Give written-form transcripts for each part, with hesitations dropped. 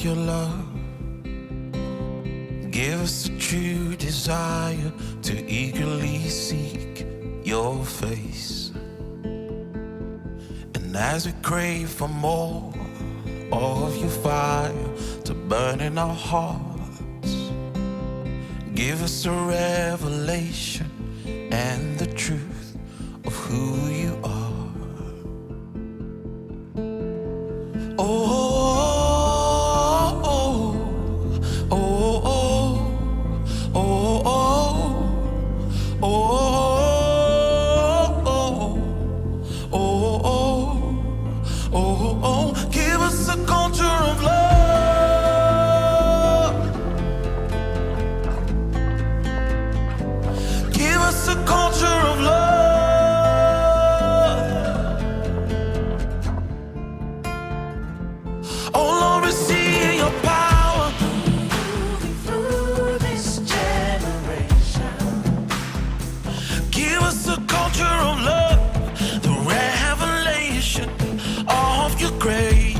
your love. Give us a true desire to eagerly seek your face. And as we crave for more of your fire to burn in our hearts, give us a revelation and the truth of who you are. Give us a culture of love. Give us a culture of love. Oh Lord, we see your power moving through this generation. Give us a culture of love, the revelation of your grace.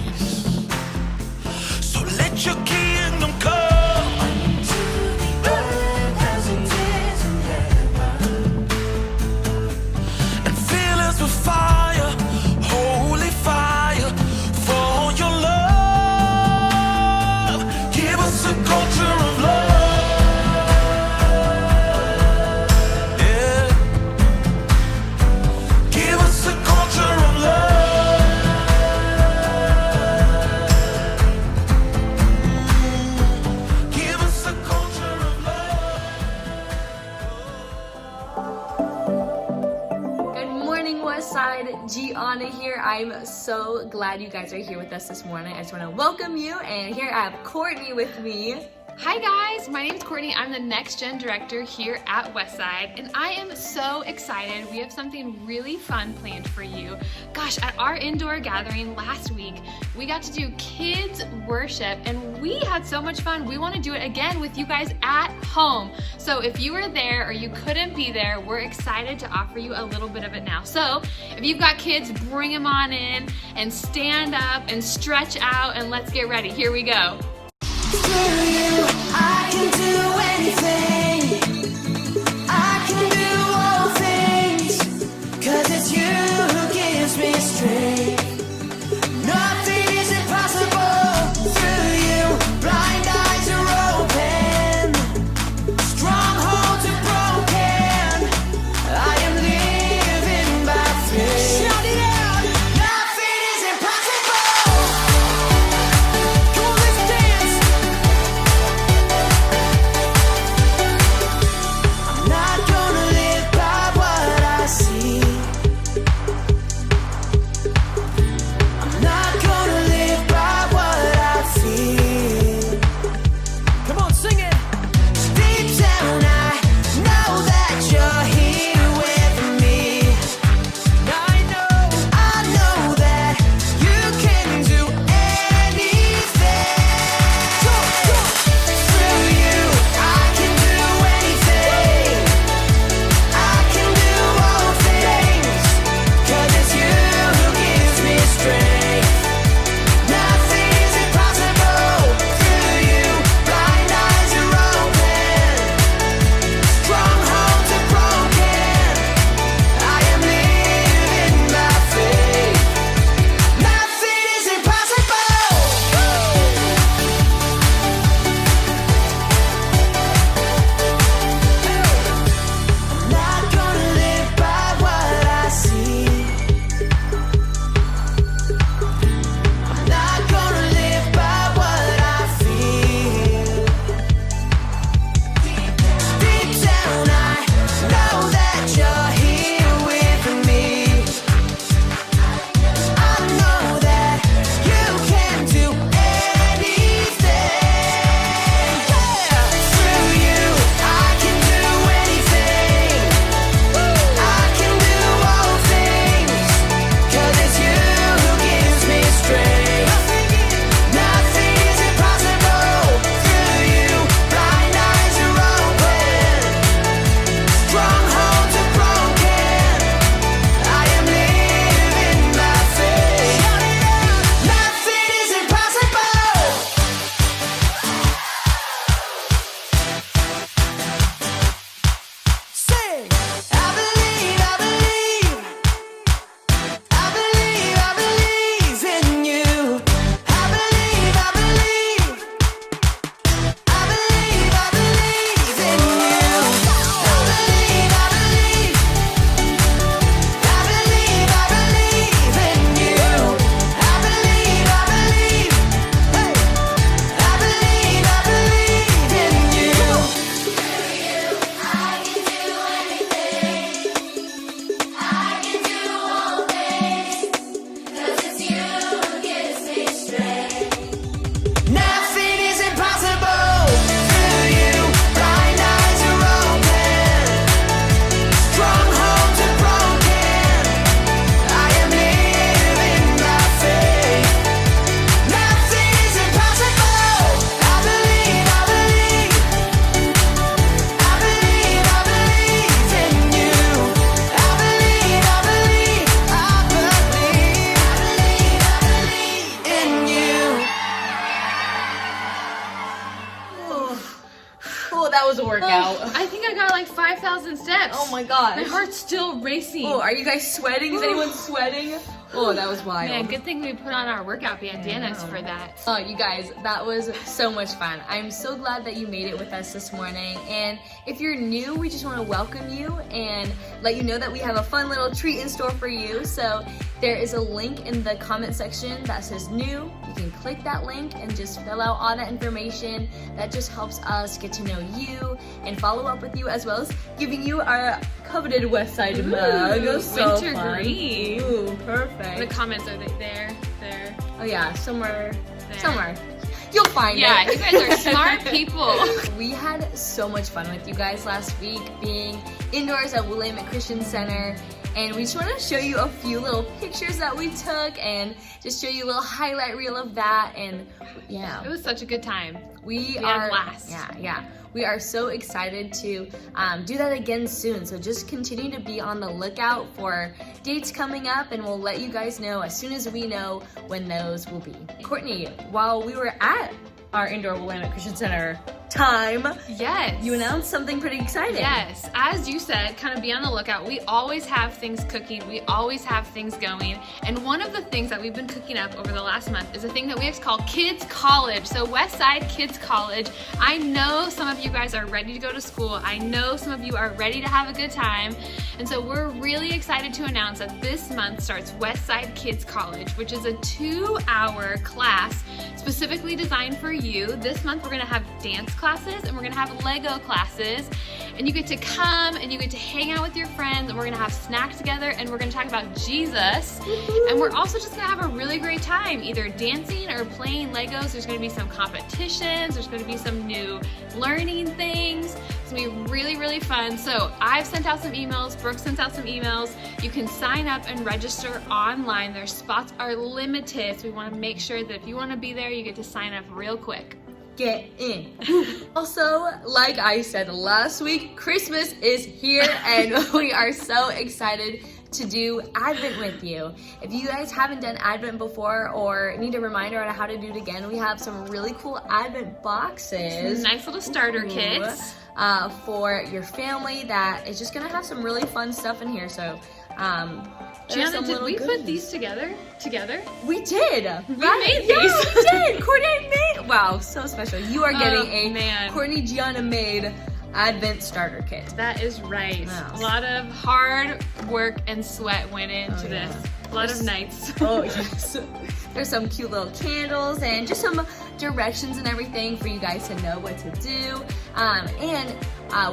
So let your kingdom come unto the earth as it is in heaven, and fill us with fire, holy fire, for your love. Give us a culture of love. Yeah. Give us a culture of love. Westside, Gianna here. I'm so glad you guys are here with us this morning. I just want to welcome you, and here I have Courtney with me. Hi guys, my name is Courtney. I'm the Next Gen Director here at Westside, and I am so excited. We have something really fun planned for you. Gosh, at our indoor gathering last week, we got to do kids worship, and we had so much fun. We want to do it again with you guys at home. So if you were there or you couldn't be there, we're excited to offer you a little bit of it now. So if you've got kids, bring them on in and stand up and stretch out, and let's get ready. Here we go. Through you, I can do anything. I can do all things, 'cause it's you who gives me strength. Nothing is impossible through you. Blind eyes are open, strongholds are broken. I am living by faith. Shout it out. Nothing is impossible. Come on, let's dance. Oh, that was a workout. I think I got like 5,000 steps. Oh my gosh. My heart's still racing. Oh, are you guys sweating? Is anyone sweating? Oh, that was wild. Man, good thing we put on our workout bandanas for that. Oh, you guys, that was so much fun. I'm so glad that you made it with us this morning. And if you're new, we just want to welcome you and let you know that we have a fun little treat in store for you. So there is a link in the comment section that says new. You can click that link and just fill out all that information. That just helps us get to know you and follow up with you, as well as giving you our coveted Westside mug. So winter fun. green. Ooh, perfect. The comments are there. Oh yeah, somewhere. There. You'll find it. Yeah, you guys are smart people. We had so much fun with you guys last week being indoors at Willamette Christian Center. And we just want to show you a few little pictures that we took and just show you a little highlight reel of that. And yeah, It was such a good time. we had are a blast. Yeah. We are so excited to do that again soon. So just continue to be on the lookout for dates coming up, and we'll let you guys know as soon as we know when those will be. Courtney, while we were at our indoor Willamette Christian Center time, Yes. you announced something pretty exciting. Yes, as you said, kind of be on the lookout. We always have things cooking. We always have things going. And one of the things that we've been cooking up over the last month is a thing that we call Kids College. So Westside Kids College. I know some of you guys are ready to go to school. I know some of you are ready to have a good time. And so we're really excited to announce that this month starts Westside Kids College, which is a 2-hour class specifically designed for you. This month we're gonna have dance classes and we're gonna have Lego classes, and you get to come and you get to hang out with your friends, and we're gonna have snacks together, and we're gonna talk about Jesus. And we're also just gonna have a really great time, either dancing or playing Legos. There's gonna be some competitions, there's gonna be some new learning things. It's gonna be really, really fun. So I've sent out some emails, Brooke sent out some emails. You can sign up and register online. Their spots are limited, so we wanna make sure that if you wanna be there, you get to sign up real quick. Get in. Also, like I said last week, Christmas is here and we are so excited to do Advent with you. If you guys haven't done Advent before or need a reminder on how to do it again, we have some really cool Advent boxes. Nice little starter kits. For your family that is just gonna have some really fun stuff in here. So there's Gianna, some did little we put goodies. these together? We did. We made Yeah, these. we did. Courtney made. Wow, so special. You are getting a man. Courtney Gianna made Advent starter kit. That is right. Wow. A lot of hard work and sweat went into this. A lot of nights. Oh yes. There's some cute little candles and just some directions and everything for you guys to know what to do.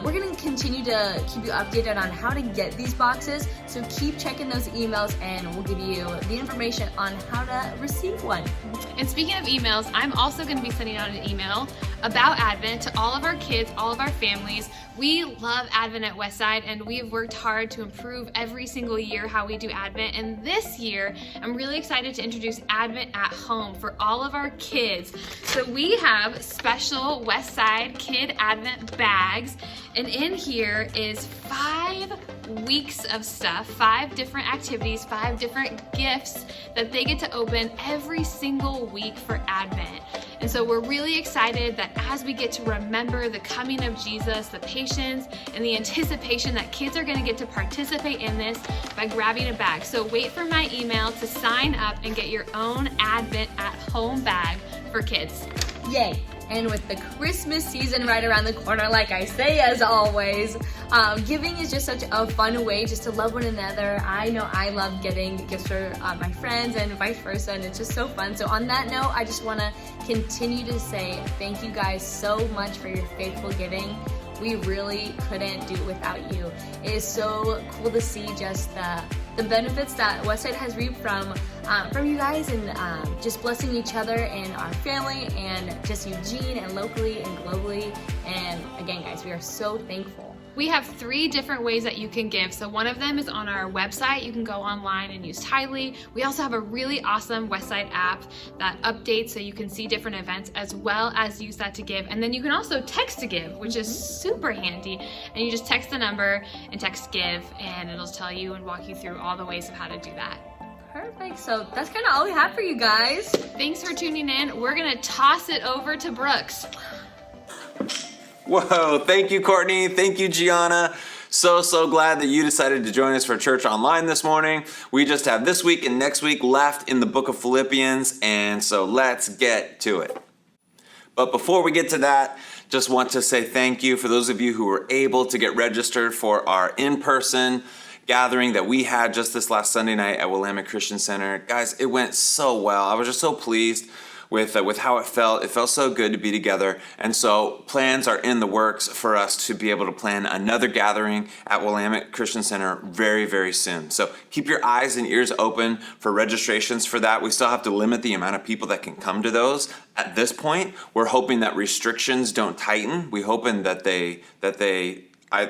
We're gonna continue to keep you updated on how to get these boxes. So keep checking those emails and we'll give you the information on how to receive one. And speaking of emails, I'm also going to be sending out an email about Advent to all of our kids, all of our families. We love Advent at Westside, and we've worked hard to improve every single year how we do Advent. And this year, I'm really excited to introduce Advent at home for all of our kids. So we have special Westside Kid Advent bags, and in here is 5 weeks of stuff, 5 different activities, 5 different gifts that they get to open every single week for Advent. And so we're really excited that as we get to remember the coming of Jesus, the patience and the anticipation, that kids are gonna get to participate in this by grabbing a bag. So wait for my email to sign up and get your own Advent at home bag for kids. Yay! And with the Christmas season right around the corner, like I say as always, giving is just such a fun way just to love one another. I know I love getting gifts for my friends and vice versa, and it's just so fun. So on that note, I just want to continue to say thank you guys so much for your faithful giving. We really couldn't do it without you. It is so cool to see just the benefits that Westside has reaped from you guys, and just blessing each other and our family and just Eugene and locally and globally. And again, guys, we are so thankful. We have 3 different ways that you can give. So one of them is on our website. You can go online and use Tidely. We also have a really awesome Westside app that updates so you can see different events as well as use that to give. And then you can also text to give, which is super handy. And you just text the number and text give, and it'll tell you and walk you through all the ways of how to do that. Perfect. So that's kind of all we have for you guys. Thanks for tuning in. We're gonna toss it over to Brooks. Whoa, thank you, Courtney. Thank you, Gianna. So glad that you decided to join us for church online this morning. We just have this week and next week left in the book of Philippians, and so let's get to it. But before we get to that, just want to say thank you for those of you who were able to get registered for our in-person gathering that we had just this last Sunday night at Willamette Christian Center. Guys, it went so well. I was just so pleased with how it felt. It felt so good to be together. And so plans are in the works for us to be able to plan another gathering at Willamette Christian Center very, very soon. So keep your eyes and ears open for registrations for that. We still have to limit the amount of people that can come to those. At this point, we're hoping that restrictions don't tighten. We're hoping that they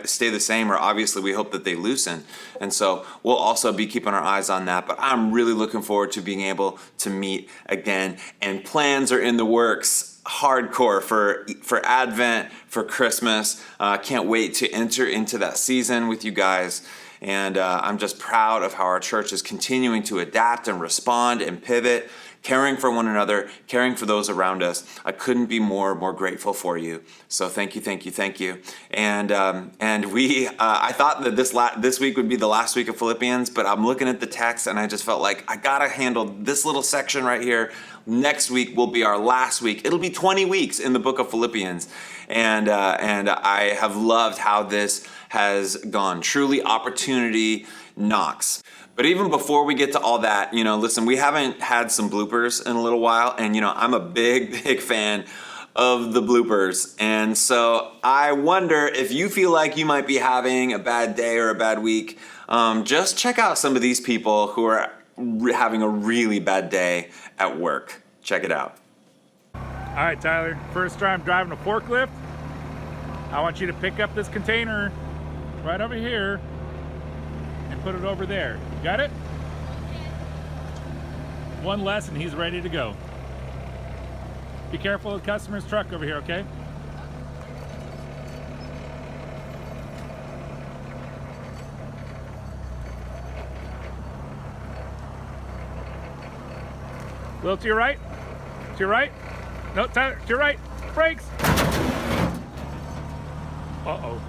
stay the same, or obviously we hope that they loosen. And so we'll also be keeping our eyes on that. But I'm really looking forward to being able to meet again. And plans are in the works, hardcore for Advent, for Christmas. Can't wait to enter into that season with you guys. And I'm just proud of how our church is continuing to adapt and respond and pivot, caring for one another, caring for those around us. I couldn't be more grateful for you. So thank you. And I thought that this week would be the last week of Philippians, but I'm looking at the text and I just felt like I gotta handle this little section right here. Next week will be our last week. It'll be 20 weeks in the book of Philippians. And I have loved how this has gone. Truly, opportunity knocks. But even before we get to all that, listen, we haven't had some bloopers in a little while. And, I'm a big fan of the bloopers. And so I wonder if you feel like you might be having a bad day or a bad week, just check out some of these people who are having a really bad day at work. Check it out. All right, Tyler, first time driving a forklift. I want you to pick up this container right over here and put it over there. Got it? One less and he's ready to go. Be careful of the customer's truck over here, okay? A little to your right. To your right. No, Tyler, to your right. Brakes. Uh-oh.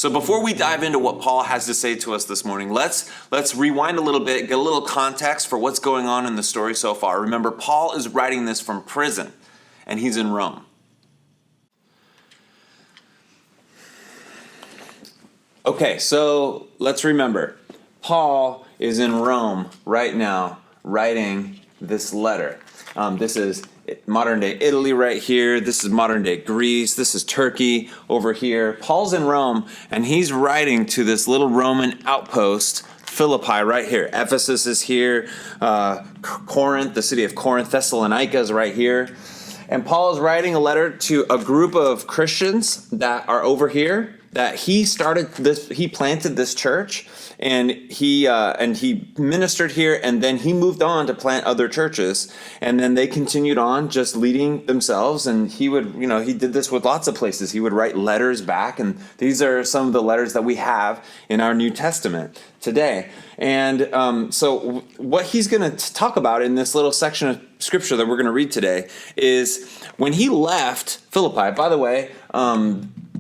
So before we dive into what Paul has to say to us this morning, let's rewind a little bit, get a little context for what's going on in the story so far. Remember, Paul is writing this from prison, and he's in Rome. Okay, so let's remember, Paul is in Rome right now writing this letter. This is modern day Italy right here. This is modern day Greece. This is Turkey over here. Paul's in Rome, and he's writing to this little Roman outpost, Philippi, right here. Ephesus is here. Corinth, the city of Corinth, Thessalonica is right here. And Paul is writing a letter to a group of Christians that are over here, that he planted this church, and he ministered here, and then he moved on to plant other churches, and then they continued on just leading themselves. And he did this with lots of places. He would write letters back, and these are some of the letters that we have in our New Testament today. And so what he's going to talk about in this little section of scripture that we're going to read today is when he left Philippi. By the way,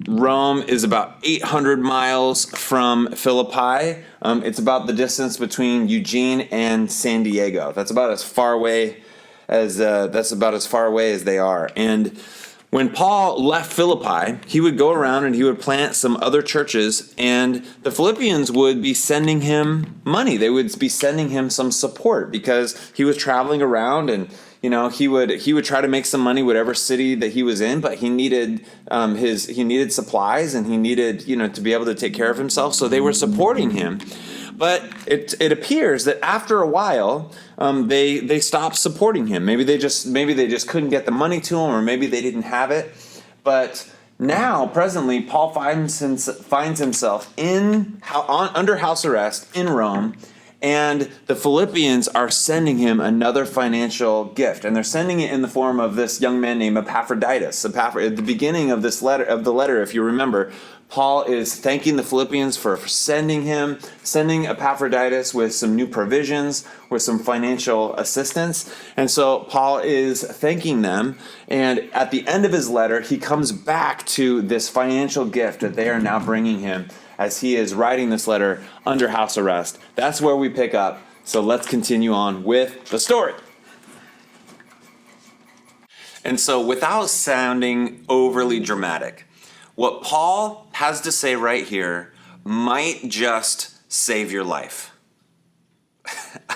Rome is about 800 miles from Philippi. It's about the distance between Eugene and San Diego. That's about as far away as they are. And when Paul left Philippi, he would go around and he would plant some other churches, and the Philippians would be sending him money. They would be sending him some support because he was traveling around, and he would try to make some money whatever city that he was in, but he needed supplies, and he needed to be able to take care of himself. So they were supporting him. But it appears that after a while, they stopped supporting him. Maybe they just couldn't get the money to him, or maybe they didn't have it. But now, presently, Paul finds himself under house arrest in Rome, and the Philippians are sending him another financial gift, and they're sending it in the form of this young man named Epaphroditus. At the beginning of the letter, if you remember, Paul is thanking the Philippians for sending Epaphroditus with some new provisions, with some financial assistance. And so Paul is thanking them. And at the end of his letter, he comes back to this financial gift that they are now bringing him as he is writing this letter under house arrest. That's where we pick up. So let's continue on with the story. And so without sounding overly dramatic, what Paul has to say right here might just save your life.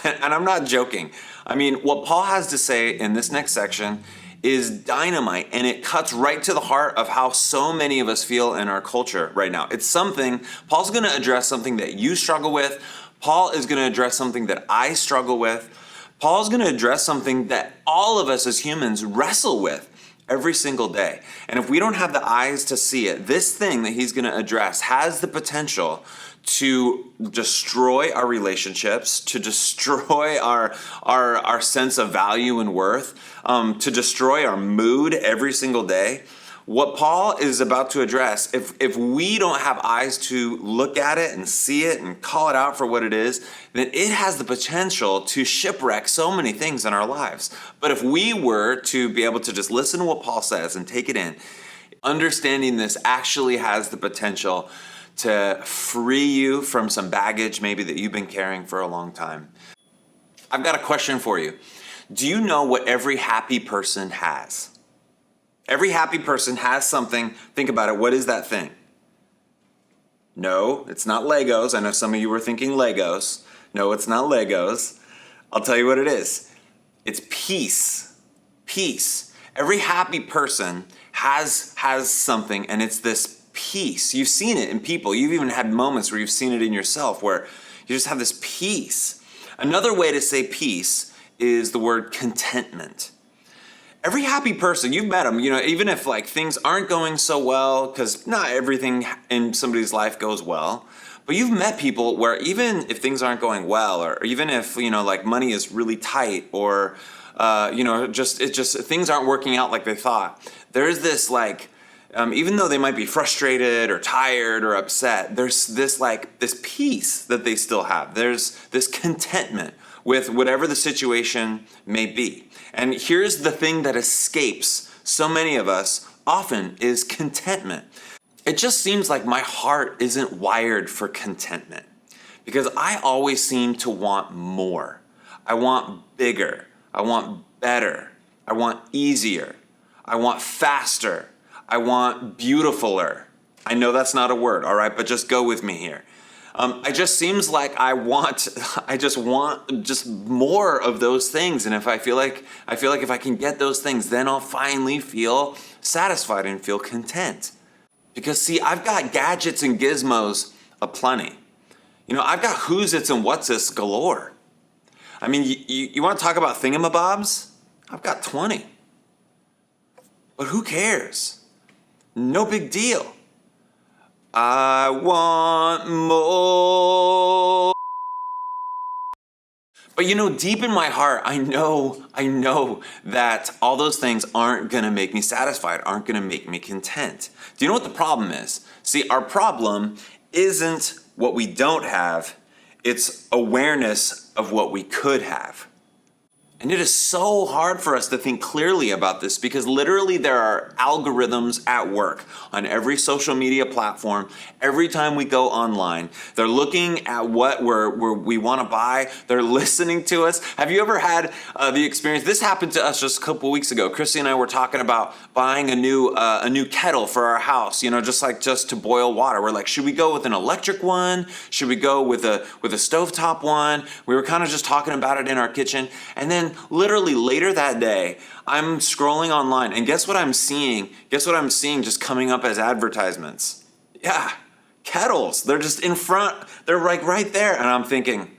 And I'm not joking. I mean, what Paul has to say in this next section is dynamite, and it cuts right to the heart of how so many of us feel in our culture right now. Paul's going to address something that you struggle with. Paul is going to address something that I struggle with. Paul's going to address something that all of us as humans wrestle with every single day. And if we don't have the eyes to see it, this thing that he's going to address has the potential to destroy our relationships, to destroy our sense of value and worth, to destroy our mood every single day. What Paul is about to address, if we don't have eyes to look at it and see it and call it out for what it is, then it has the potential to shipwreck so many things in our lives. But if we were to be able to just listen to what Paul says and take it in, understanding this actually has the potential to free you from some baggage maybe that you've been carrying for a long time. I've got a question for you. Do you know what every happy person has? Every happy person has something. Think about it. What is that thing? No, it's not Legos. I know some of you were thinking Legos. No, it's not Legos. I'll tell you what it is. It's peace. Peace. Every happy person has something, and it's this peace. You've seen it in people. You've even had moments where you've seen it in yourself where you just have this peace. Another way to say peace is the word contentment. Every happy person, you've met them, even if things aren't going so well, because not everything in somebody's life goes well, but you've met people where even if things aren't going well, or even if, money is really tight, or, just things aren't working out like they thought, there's this even though they might be frustrated or tired or upset, there's this peace that they still have. There's this contentment with whatever the situation may be. And here's the thing that escapes so many of us often is contentment. it just seems like my heart isn't wired for contentment because I always seem to want more. I want bigger. I want better. I want easier. I want faster. I want beautifuler. I know that's not a word, all right, but just go with me here. It just seems like I just want more of those things. And if I feel like if I can get those things, then I'll finally feel satisfied and feel content. Because see, I've got gadgets and gizmos aplenty. I've got who's-its and what's-its galore. I mean, you want to talk about thingamabobs? I've got 20. But who cares? No big deal. I want more. But deep in my heart, I know that all those things aren't gonna make me satisfied, aren't gonna make me content. Do you know what the problem is? See, our problem isn't what we don't have, it's awareness of what we could have. And it is so hard for us to think clearly about this because literally there are algorithms at work on every social media platform. Every time we go online, they're looking at what we want to buy. They're listening to us. Have you ever had the experience? This happened to us just a couple weeks ago. Chrissy and I were talking about buying a new kettle for our house. Just to boil water. We're like, should we go with an electric one? Should we go with a stovetop one? We were kind of just talking about it in our kitchen, and then literally later that day, I'm scrolling online and guess what I'm seeing? Just coming up as advertisements. Yeah, kettles. They're just in front. They're like right there. And I'm thinking,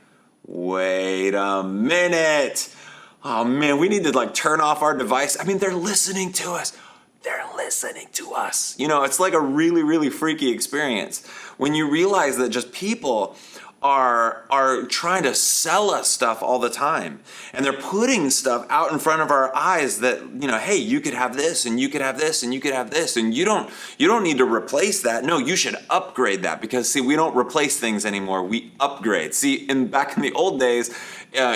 wait a minute. Oh man, we need to turn off our device. I mean, they're listening to us. It's like a really, really freaky experience when you realize that just people are trying to sell us stuff all the time. And they're putting stuff out in front of our eyes that, hey, you could have this and you could have this and you could have this. And you don't need to replace that. No, you should upgrade that because see, we don't replace things anymore. We upgrade. See, back in the old days,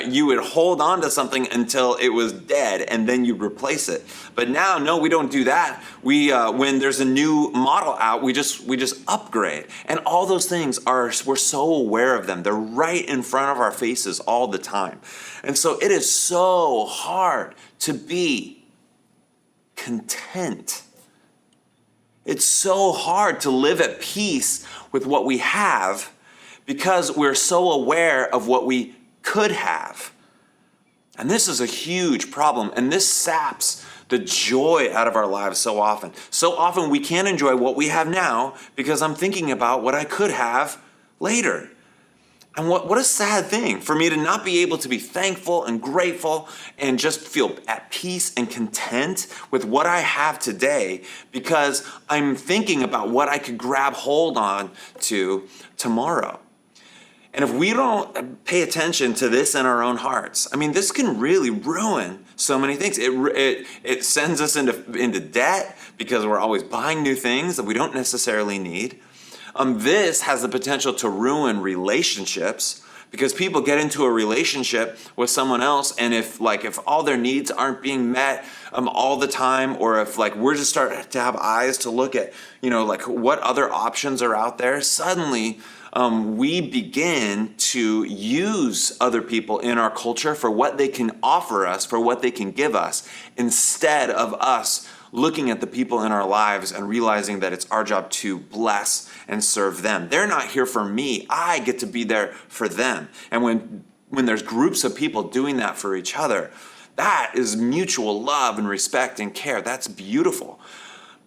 you would hold on to something until it was dead and then you'd replace it. But now, no, we don't do that. We, when there's a new model out, we just upgrade. And all those things we're so aware of them. They're right in front of our faces all the time. And so it is so hard to be content. It's so hard to live at peace with what we have because we're so aware of what we could have. And this is a huge problem, and this saps the joy out of our lives so often. So often we can't enjoy what we have now because I'm thinking about what I could have later. And what a sad thing for me to not be able to be thankful and grateful and just feel at peace and content with what I have today because I'm thinking about what I could grab hold on to tomorrow. And if we don't pay attention to this in our own hearts, I mean, this can really ruin so many things. It sends us into debt because we're always buying new things that we don't necessarily need. This has the potential to ruin relationships because people get into a relationship with someone else, and if all their needs aren't being met all the time, or if we're just starting to have eyes to look at what other options are out there, suddenly we begin to use other people in our culture for what they can offer us, for what they can give us, instead of us looking at the people in our lives and realizing that it's our job to bless and serve them. They're not here for me. I get to be there for them. And when there's groups of people doing that for each other, that is mutual love and respect and care. That's beautiful.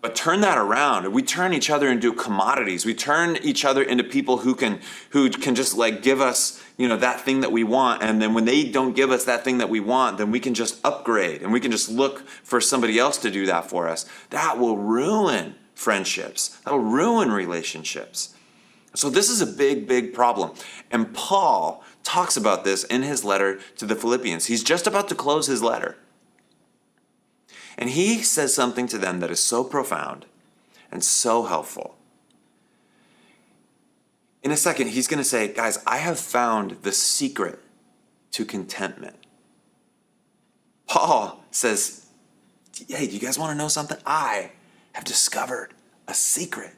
But turn that around. We turn each other into commodities. We turn each other into people who can just give us, that thing that we want. And then when they don't give us that thing that we want, then we can just upgrade and we can just look for somebody else to do that for us. That will ruin friendships. That will ruin relationships. So this is a big, big problem. And Paul talks about this in his letter to the Philippians. He's just about to close his letter. And he says something to them that is so profound and so helpful. In a second, he's going to say, guys, I have found the secret to contentment. Paul says, hey, do you guys want to know something? I have discovered a secret.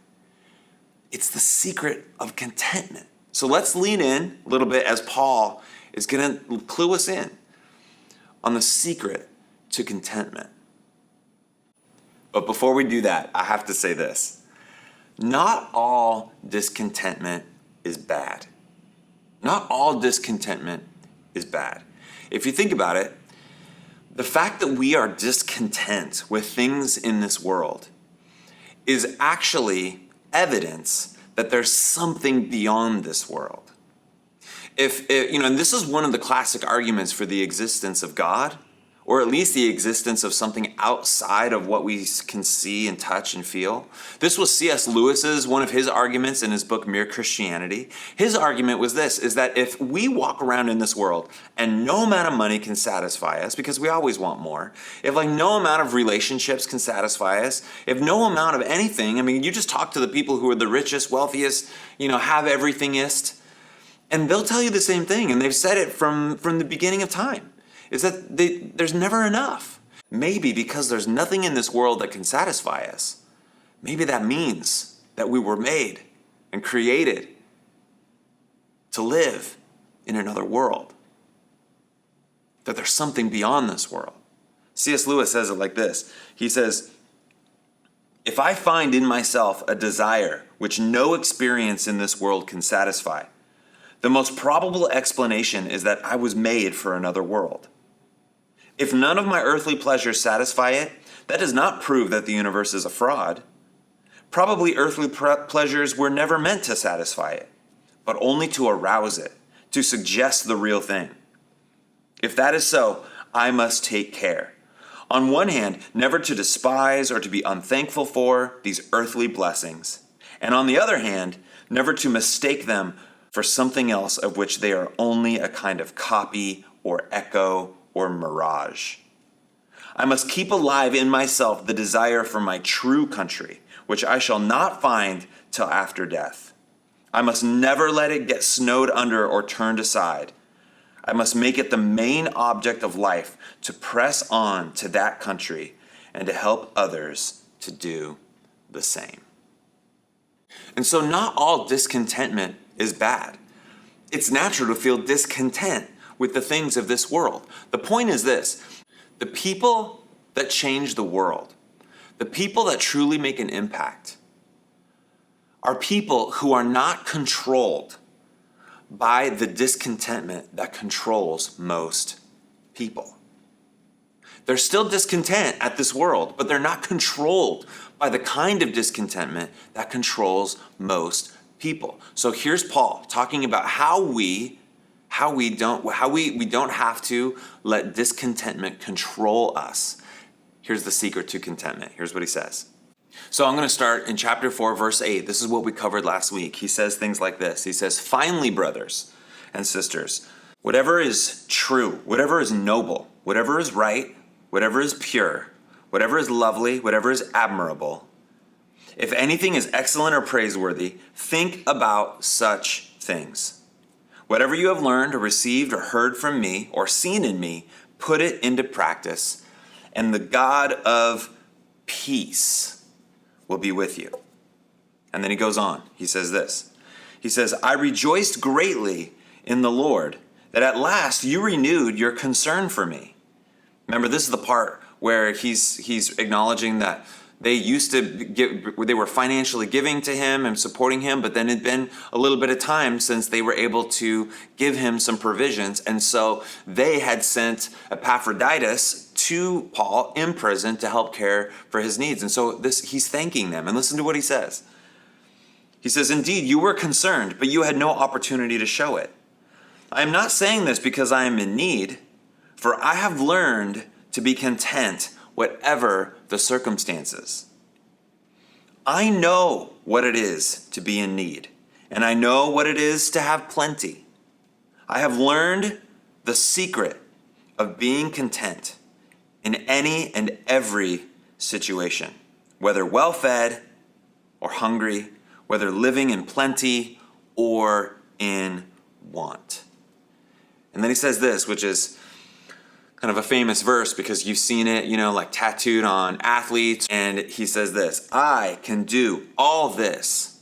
It's the secret of contentment. So let's lean in a little bit as Paul is going to clue us in on the secret to contentment. But before we do that, I have to say this. Not all discontentment is bad. Not all discontentment is bad. If you think about it, the fact that we are discontent with things in this world is actually evidence that there's something beyond this world. And this is one of the classic arguments for the existence of God, or at least the existence of something outside of what we can see and touch and feel. This was C.S. Lewis's, one of his arguments in his book, Mere Christianity. His argument was this, is that if we walk around in this world and no amount of money can satisfy us, because we always want more, if no amount of relationships can satisfy us, if no amount of anything, you just talk to the people who are the richest, wealthiest, have everythingist, and they'll tell you the same thing, and they've said it from the beginning of time. Is that there's never enough. Maybe because there's nothing in this world that can satisfy us, maybe that means that we were made and created to live in another world. That there's something beyond this world. C.S. Lewis says it like this. He says, "If I find in myself a desire which no experience in this world can satisfy, the most probable explanation is that I was made for another world. If none of my earthly pleasures satisfy it, that does not prove that the universe is a fraud. Probably earthly pleasures were never meant to satisfy it, but only to arouse it, to suggest the real thing. If that is so, I must take care. On one hand, never to despise or to be unthankful for these earthly blessings, and on the other hand, never to mistake them for something else of which they are only a kind of copy or echo or mirage. I must keep alive in myself the desire for my true country, which I shall not find till after death. I must never let it get snowed under or turned aside. I must make it the main object of life to press on to that country and to help others to do the same." And so not all discontentment is bad. It's natural to feel discontent with the things of this world. The point is this: the people that change the world, the people that truly make an impact, are people who are not controlled by the discontentment that controls most people. They're still discontent at this world, but they're not controlled by the kind of discontentment that controls most people. So here's Paul talking about how we don't have to let discontentment control us. Here's the secret to contentment. Here's what he says. So I'm going to start in chapter 4, verse 8. This is what we covered last week. He says things like this. He says, "Finally, brothers and sisters, whatever is true, whatever is noble, whatever is right, whatever is pure, whatever is lovely, whatever is admirable, if anything is excellent or praiseworthy, think about such things. Whatever you have learned or received or heard from me or seen in me, put it into practice, and the God of peace will be with you." And then he goes on. He says this. He says, "I rejoiced greatly in the Lord that at last you renewed your concern for me." Remember, this is the part where he's acknowledging that they were financially giving to him and supporting him, but then it'd been a little bit of time since they were able to give him some provisions. And so they had sent Epaphroditus to Paul in prison to help care for his needs. And so he's thanking them. And listen to what he says. He says, "Indeed, you were concerned, but you had no opportunity to show it. I am not saying this because I am in need, for I have learned to be content whatever the circumstances. I know what it is to be in need, and I know what it is to have plenty. I have learned the secret of being content in any and every situation, whether well-fed or hungry, whether living in plenty or in want." And then he says this, which is kind of a famous verse because you've seen it, like tattooed on athletes. And he says this: "I can do all this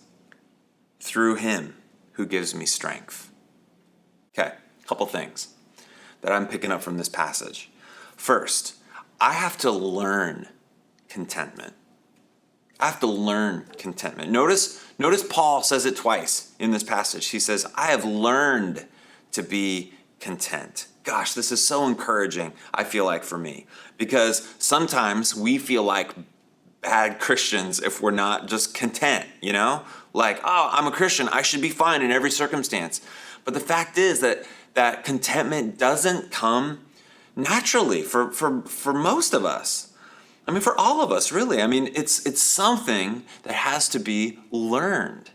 through him who gives me strength. Okay, a couple things that I'm picking up from this passage. First, I have to learn contentment. I have to learn contentment. Notice Paul says it twice in this passage. He says, I have learned to be content. Gosh, this is so encouraging, I feel like, for me, because sometimes we feel like bad Christians if we're not just content, you know? Like, oh, I'm a Christian, I should be fine in every circumstance. But the fact is that contentment doesn't come naturally for most of us. I mean, for all of us, really. I mean, it's something that has to be learned,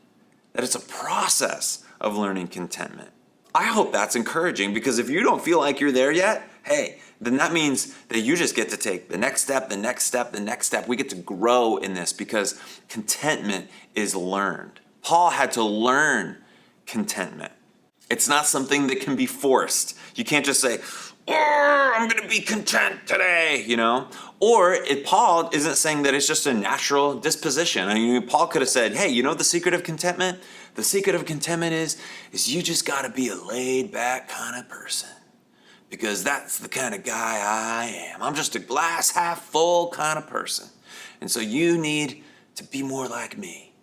that it's a process of learning contentment. I hope that's encouraging, because if you don't feel like you're there yet, hey, then that means that you just get to take the next step, the next step, the next step. We get to grow in this because contentment is learned. Paul had to learn contentment. It's not something that can be forced. You can't just say, oh, I'm going to be content today, you know? Or Paul isn't saying that it's just a natural disposition. I mean, Paul could have said, hey, you know the secret of contentment? The secret of contentment is you just got to be a laid back kind of person, because that's the kind of guy I am. I'm just a glass half full kind of person. And so you need to be more like me,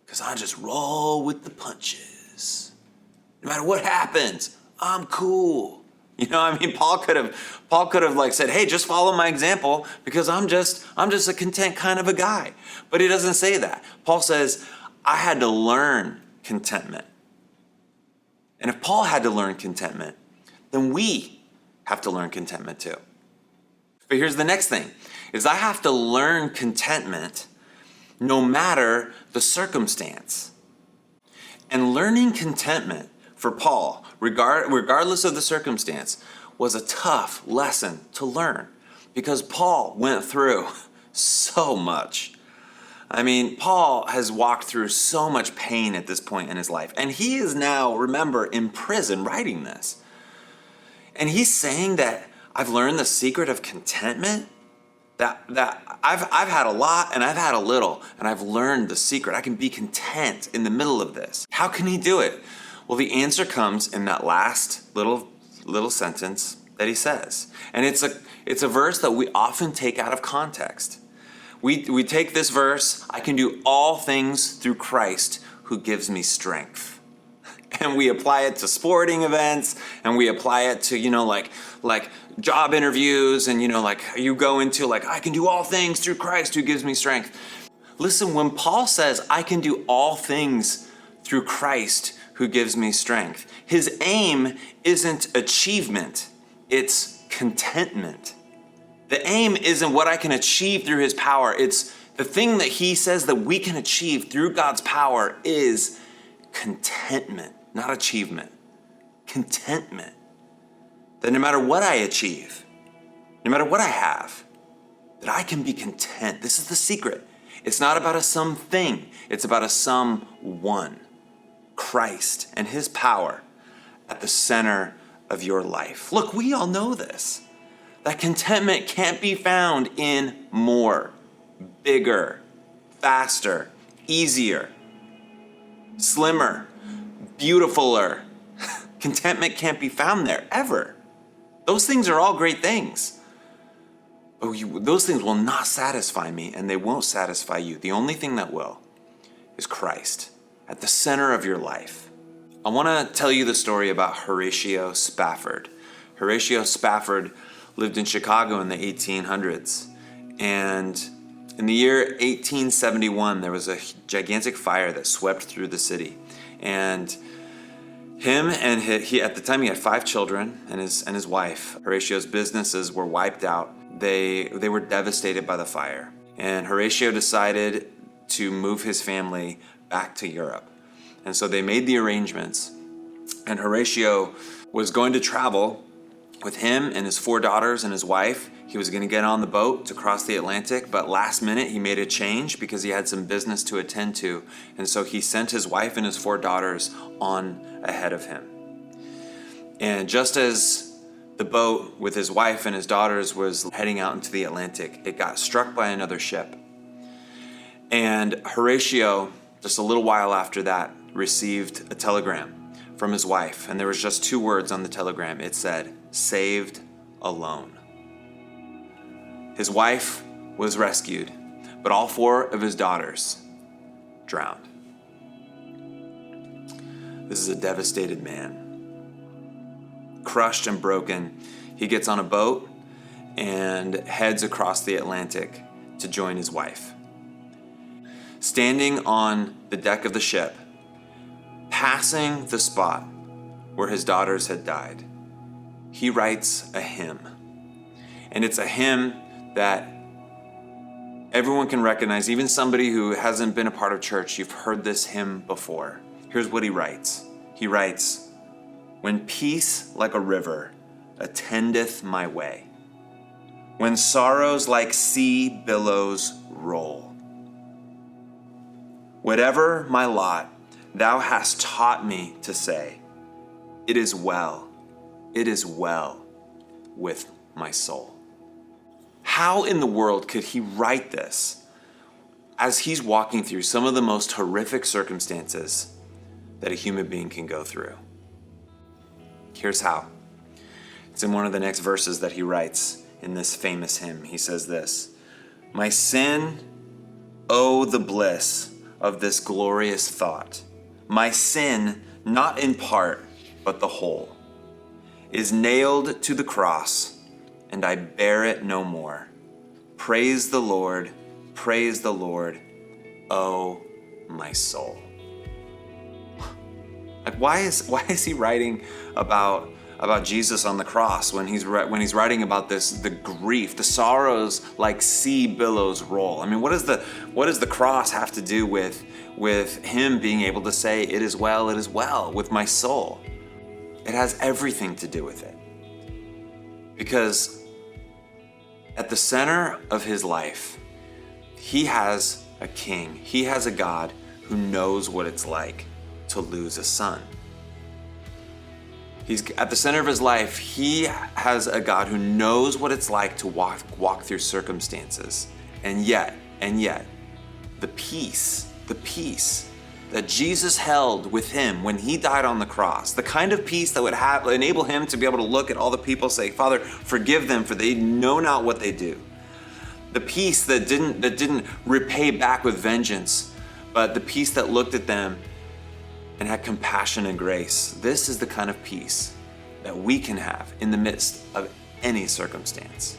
because I just roll with the punches. No matter what happens, I'm cool. You know, I mean, Paul could have like said, hey, just follow my example, because I'm just a content kind of a guy. But he doesn't say that. Paul says, I had to learn contentment. And if Paul had to learn contentment, then we have to learn contentment too. But here's the next thing, is I have to learn contentment no matter the circumstance. And learning contentment for Paul, regardless of the circumstance, was a tough lesson to learn, because Paul went through so much. I mean, Paul has walked through so much pain at this point in his life, and he is now, remember, in prison writing this. And he's saying that I've learned the secret of contentment, that I've had a lot and I've had a little, and I've learned the secret. I can be content in the middle of this. How can he do it? Well, the answer comes in that last little sentence that he says. And it's a verse that we often take out of context. We take this verse, I can do all things through Christ who gives me strength. And we apply it to sporting events, and we apply it to, like job interviews, and, like you go into like, I can do all things through Christ who gives me strength. Listen, when Paul says, I can do all things through Christ who gives me strength, his aim isn't achievement, it's contentment. The aim isn't what I can achieve through his power. It's the thing that he says that we can achieve through God's power is contentment, not achievement. Contentment. That no matter what I achieve, no matter what I have, that I can be content. This is the secret. It's not about a something. It's about a someone. Christ and his power at the center of your life. Look, we all know this. That contentment can't be found in more, bigger, faster, easier, slimmer, beautifuler. Contentment can't be found there, ever. Those things are all great things. But those things will not satisfy me, and they won't satisfy you. The only thing that will is Christ at the center of your life. I want to tell you the story about Horatio Spafford. Horatio Spafford lived in Chicago in the 1800s. And in the year 1871, there was a gigantic fire that swept through the city. And him and he at the time he had 5 children and his wife. Horatio's businesses were wiped out. They were devastated by the fire. And Horatio decided to move his family back to Europe. And so they made the arrangements. And Horatio was going to travel with him and his 4 daughters and his wife. He was going to get on the boat to cross the Atlantic, but last minute he made a change because he had some business to attend to. And so he sent his wife and his 4 daughters on ahead of him. And just as the boat with his wife and his daughters was heading out into the Atlantic, it got struck by another ship. And Horatio, just a little while after that, received a telegram from his wife, and there was just 2 words on the telegram. It said, "Saved alone." His wife was rescued, but all 4 of his daughters drowned. This is a devastated man. Crushed and broken, he gets on a boat and heads across the Atlantic to join his wife. Standing on the deck of the ship, passing the spot where his daughters had died, he writes a hymn. And it's a hymn that everyone can recognize, even somebody who hasn't been a part of church. You've heard this hymn before. Here's what he writes. He writes, "When peace like a river attendeth my way, when sorrows like sea billows roll, whatever my lot, thou hast taught me to say, it is well with my soul." How in the world could he write this as he's walking through some of the most horrific circumstances that a human being can go through? Here's how. It's in one of the next verses that he writes in this famous hymn. He says this, "My sin, oh the bliss of this glorious thought. My sin, not in part, but the whole, is nailed to the cross, and I bear it no more. Praise the Lord, oh my soul." Like, why is he writing about Jesus on the cross when he's writing about this, the grief, the sorrows like sea billows roll? I mean, what does the cross have to do with him being able to say, it is well with my soul? It has everything to do with it. Because at the center of his life, he has a king. He has a God who knows what it's like to lose a son. He's at the center of his life. He has a God who knows what it's like to walk through circumstances. And yet, the peace that Jesus held with him when he died on the cross, the kind of peace that would enable him to be able to look at all the people and say, "Father, forgive them, for they know not what they do." The peace that didn't repay back with vengeance, but the peace that looked at them and had compassion and grace. This is the kind of peace that we can have in the midst of any circumstance.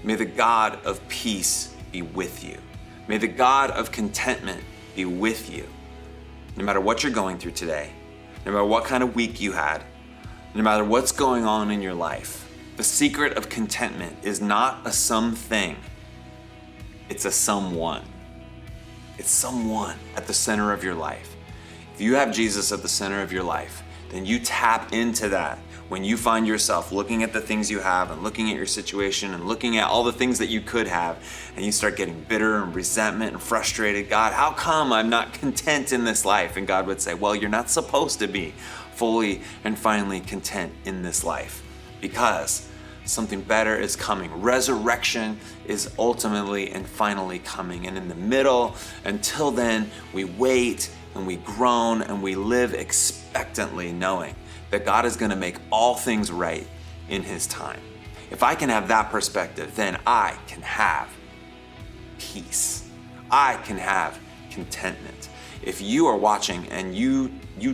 May the God of peace be with you. May the God of contentment be with you. No matter what you're going through today, no matter what kind of week you had, no matter what's going on in your life, the secret of contentment is not a something, it's a someone. It's someone at the center of your life. If you have Jesus at the center of your life, then you tap into that when you find yourself looking at the things you have and looking at your situation and looking at all the things that you could have, and you start getting bitter and resentment and frustrated. God, how come I'm not content in this life? And God would say, well, you're not supposed to be fully and finally content in this life, because something better is coming. Resurrection is ultimately and finally coming. And in the middle, until then, we wait and we groan and we live expectantly, knowing that God is going to make all things right in His time. If I can have that perspective, then I can have peace. I can have contentment. If you are watching and you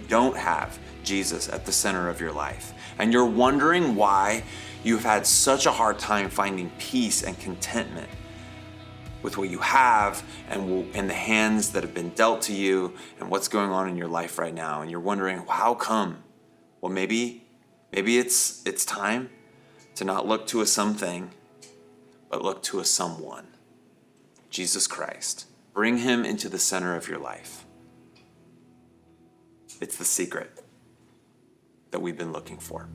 don't have Jesus at the center of your life, and you're wondering why you've had such a hard time finding peace and contentment with what you have and the hands that have been dealt to you and what's going on in your life right now, and you're wondering, well, how come? Well, maybe it's time to not look to a something, but look to a someone. Jesus Christ. Bring Him into the center of your life. It's the secret that we've been looking for.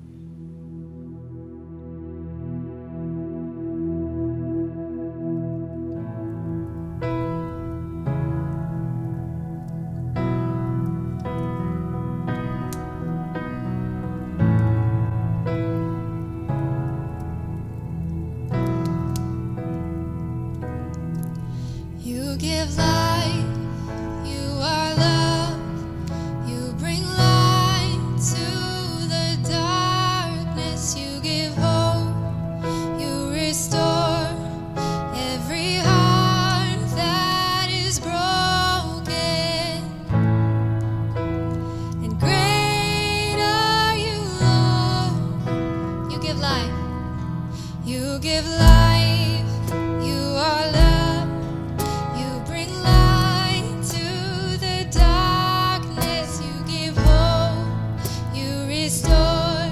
You give life, you are love. give life, you are love. You bring light to the darkness. You give hope, you restore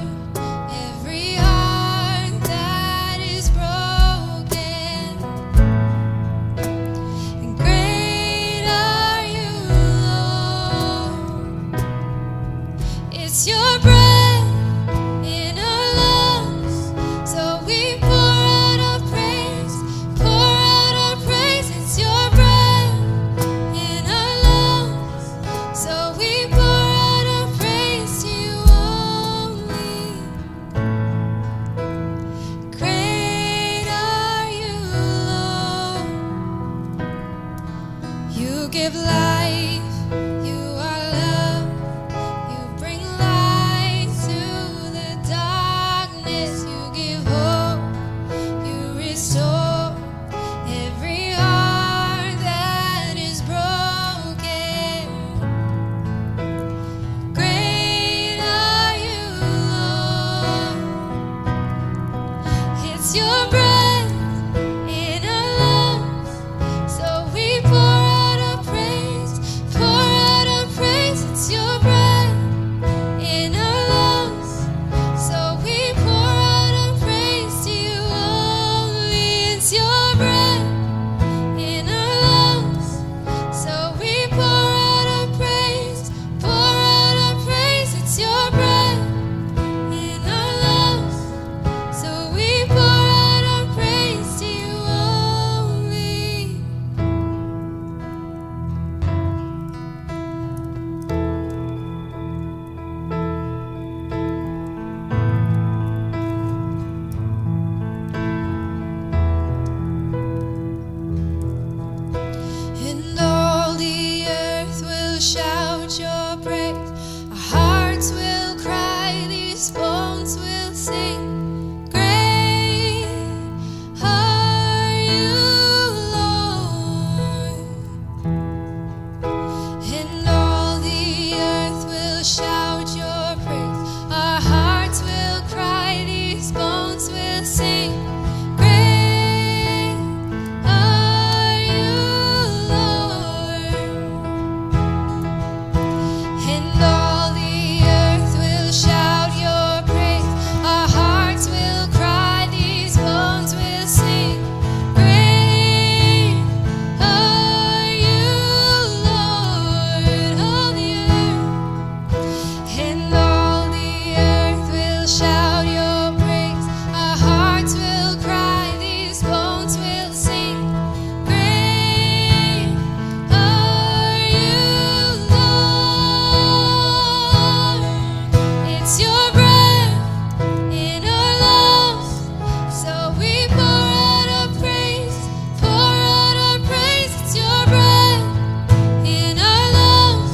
every heart that is broken. And great are you, Lord. It's your breath in our lungs, so we pour out our praise, pour out our praise. It's your breath in our lungs, so we pour out our praise to you only. Great are you, Lord. You give life, you are love. You bring light to the darkness. You give hope, you restore every heart that is broken. Great are you, Lord. It's your breath in our lungs, so we pour out our praise, pour out our praise. It's your breath in our lungs, so we pour out our praise to you only. It's your breath in our lungs, so we pour out our praise, pour out our praise. It's your breath in our lungs, so we pour out our praise to you only. And all the earth will shout your praise. Our hearts will cry, these bones will sing. Great are you, Lord. And all the earth will shout your praise. Our hearts will cry, these bones will sing. Great are you, Lord. And all the earth will shout your praise. Our hearts will cry, these bones will sing. Great are you, Lord. All the earth. And all the earth will shout your praise. Our hearts will cry, these bones will sing. Great are you, Lord. It's your breath in our lungs, so we pour out our praise, pour out our praise. It's your breath in our lungs,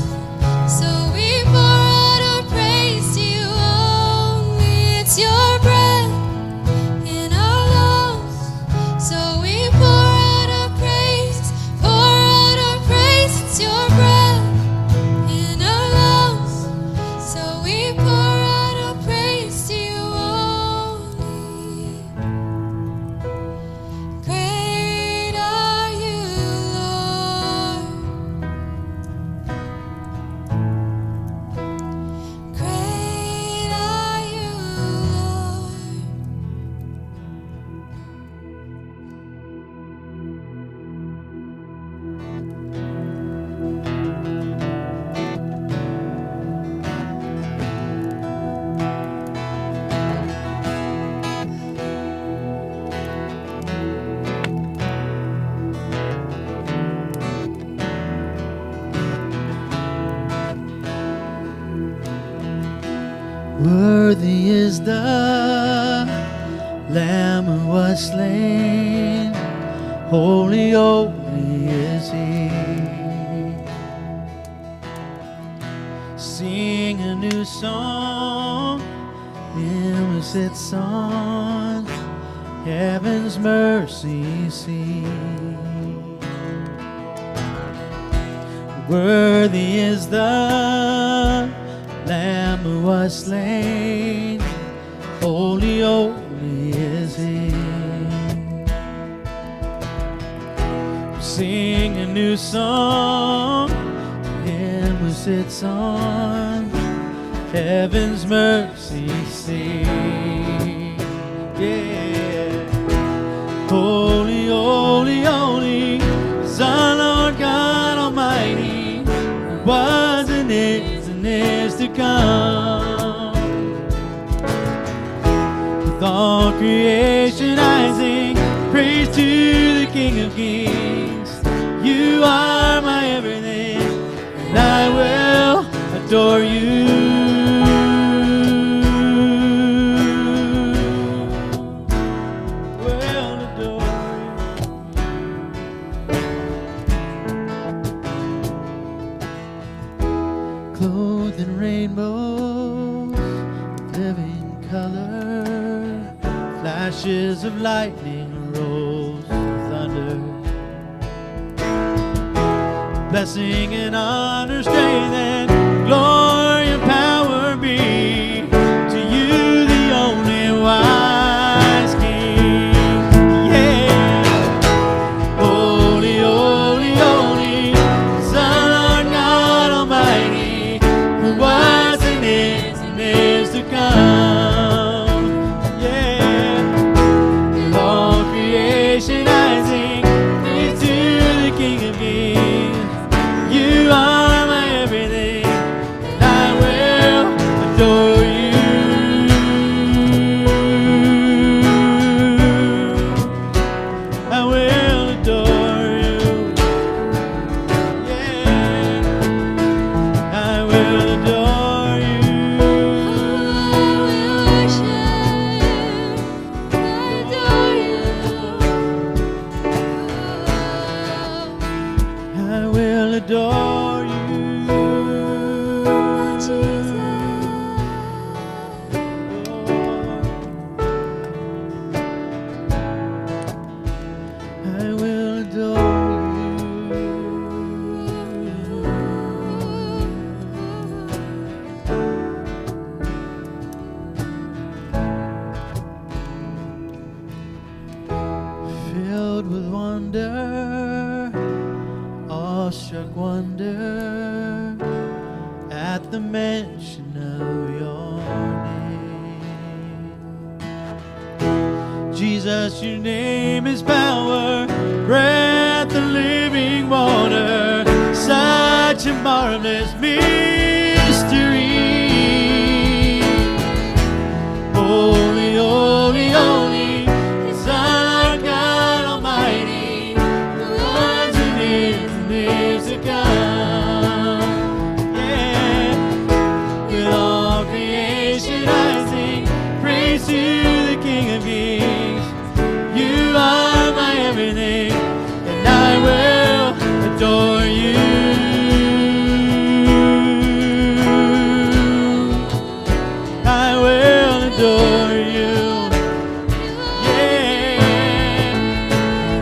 so we pour out our praise to you only. It's your breath in our lungs, so we pour out our praise, pour out our praise. It's your breath in our lungs, so we pour out our praise to you only. Great are you, Lord. Great are you, Lord. Worthy is the Lamb who was slain. Holy, holy is He. Sing a new song, innocent song, heaven's mercy see. Worthy is the Lamb who was slain. Holy, holy is He. new song. To him who sits on heaven's mercy seat. Yeah. Holy, holy, holy is our Lord God Almighty, who was and is to come. With all creation I sing praise to the King of Kings. You are my everything, and I will adore you. Will adore you. Clothed in rainbows, living color, flashes of lightning, rolls of thunder. Blessing and honor, strength and glory and power be to you, the only wise King. Yeah. Holy, holy, holy is our Lord God Almighty, who was and is to come. Yeah. With all creation I sing praise to the King of Kings. You are my everything, and I will adore you. I will adore you. Yeah, I will adore you. I will adore you. I will adore you. Filled with wonder, awestruck wonder at the mention of your name. Jesus, your name is power, breath of living water, such a marvelous mystery. Holy, holy, holy is our God Almighty, who was and is to come. Yeah. With all creation I sing praise to the King of Kings. You are my everything, and I will adore you. I will adore you. Yeah,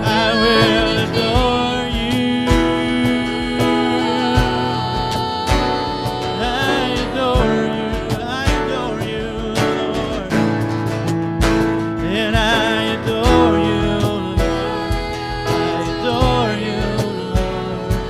I will adore you. I adore you. I adore you, Lord. And I adore you, Lord. I adore you, Lord.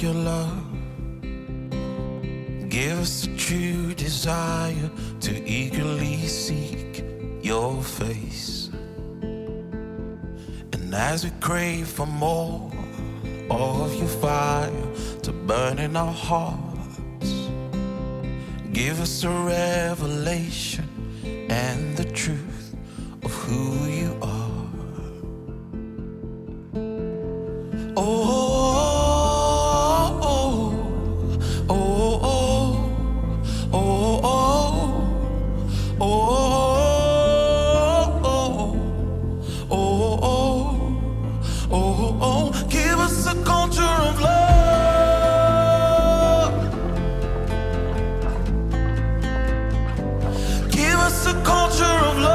your love. Give us a true desire to eagerly seek your face. And as we crave for more of your fire to burn in our hearts, give us a revelation and the truth of who you are. Oh, oh, oh, oh, oh, oh, oh, oh, oh, oh, give us a culture of love. Give us a culture of love.